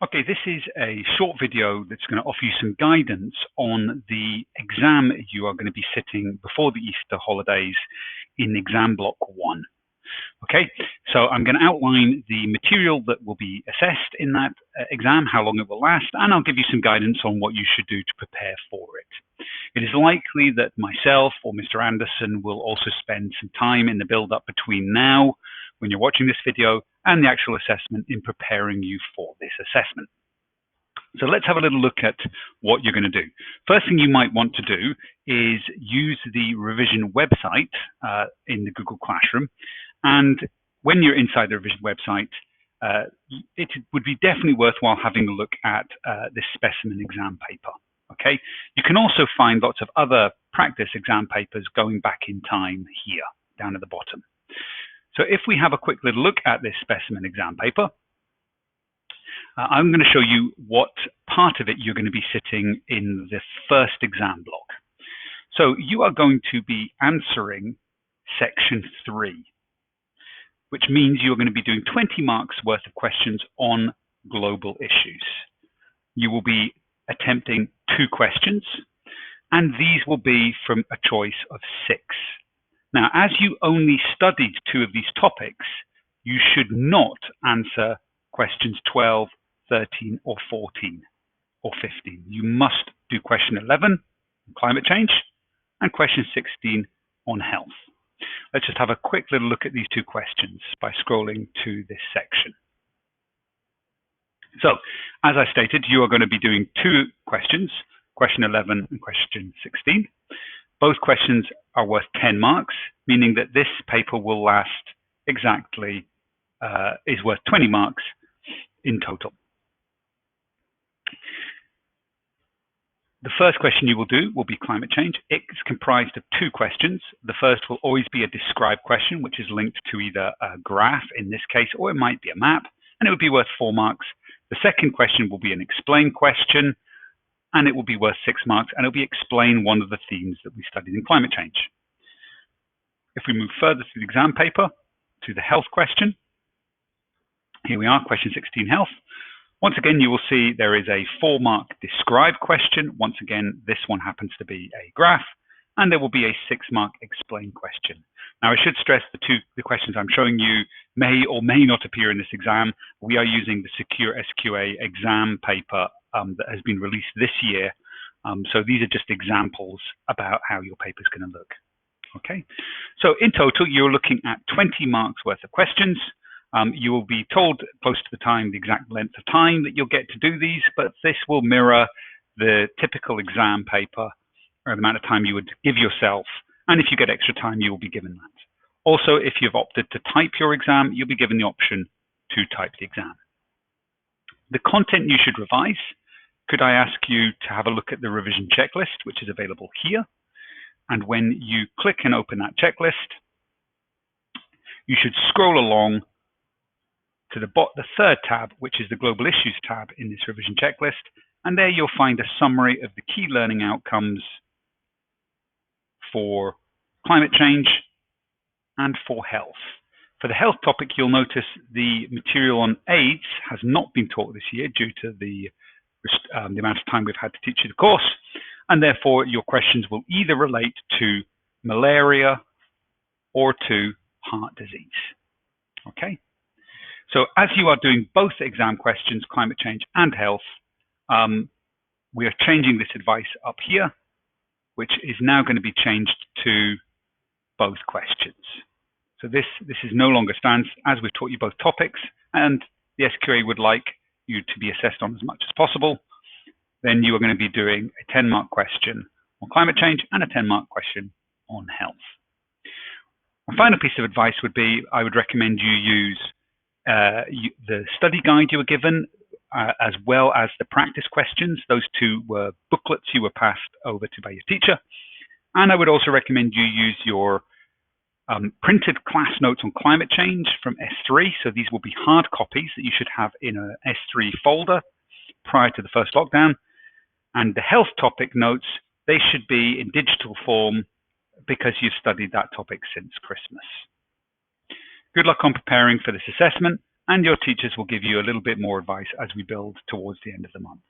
Okay, this is a short video that's going to offer you some guidance on the exam you are going to be sitting before the Easter holidays in exam block 1. Okay, so I'm going to outline the material that will be assessed in that exam, how long it will last, and I'll give you some guidance on what you should do to prepare for it. It is likely that myself or Mr. Anderson will also spend some time in the build-up between now, when you're watching this video, and the actual assessment in preparing you for this assessment. So let's have a little look at what you're going to do. First thing you might want to do is use the revision website in the Google Classroom. And when you're inside the revision website, it would be definitely worthwhile having a look at this specimen exam paper. Okay, you can also find lots of other practice exam papers going back in time here, down at the bottom. So if we have a quick little look at this specimen exam paper, I'm going to show you what part of it you're going to be sitting in the first exam block. So you are going to be answering section 3, which means you're going to be doing 20 marks worth of questions on global issues. You will be attempting 2 questions, and these will be from a choice of 6. Now, as you only studied 2 of these topics, you should not answer questions 12, 13, or 14, or 15. You must do question 11 on climate change and question 16 on health. Let's just have a quick little look at these 2 questions by scrolling to this section. So, as I stated, you are going to be doing 2 questions, question 11 and question 16. Both questions are worth 10 marks, meaning that this paper will last exactly, is worth 20 marks in total. The first question you will do will be climate change. It's comprised of 2 questions. The first will always be a describe question, which is linked to either a graph in this case, or it might be a map, and it would be worth 4 marks. The second question will be an explain question, and it will be worth 6 marks, and it will be explain one of the themes that we studied in climate change. If we move further through the exam paper to the health question, here we are, question 16, health. Once again, you will see there is a 4-mark describe question. Once again, this one happens to be a graph, and there will be a 6-mark explain question. Now, I should stress the questions I'm showing you may or may not appear in this exam. We are using the Secure SQA exam paper that has been released this year. So these are just examples about how your paper is going to look. Okay, so in total, you're looking at 20 marks worth of questions. You will be told close to the time the exact length of time that you'll get to do these, but this will mirror the typical exam paper, or the amount of time you would give yourself. And if you get extra time, you will be given that. Also, if you've opted to type your exam, you'll be given the option to type the exam. The content you should revise, could I ask you to have a look at the revision checklist, which is available here. And when you click and open that checklist, you should scroll along to the 3rd tab, which is the Global Issues tab in this revision checklist. And there you'll find a summary of the key learning outcomes for climate change and for health. For the health topic, you'll notice the material on AIDS has not been taught this year due to the amount of time we've had to teach you the course. And therefore, your questions will either relate to malaria or to heart disease. Okay? So as you are doing both exam questions, climate change and health, we are changing this advice up here, which is now going to be changed to both questions. So this is no longer stands as we've taught you both topics, and the SQA would like you to be assessed on as much as possible. Then you are going to be doing a 10-mark question on climate change and a 10-mark question on health. My final piece of advice would be, I would recommend you use the study guide you were given, as well as the practice questions. Those 2 were booklets you were passed over to by your teacher. And I would also recommend you use your printed class notes on climate change from S3. So these will be hard copies that you should have in an S3 folder prior to the first lockdown. And the health topic notes, they should be in digital form because you've studied that topic since Christmas. Good luck on preparing for this assessment. and your teachers will give you a little bit more advice as we build towards the end of the month.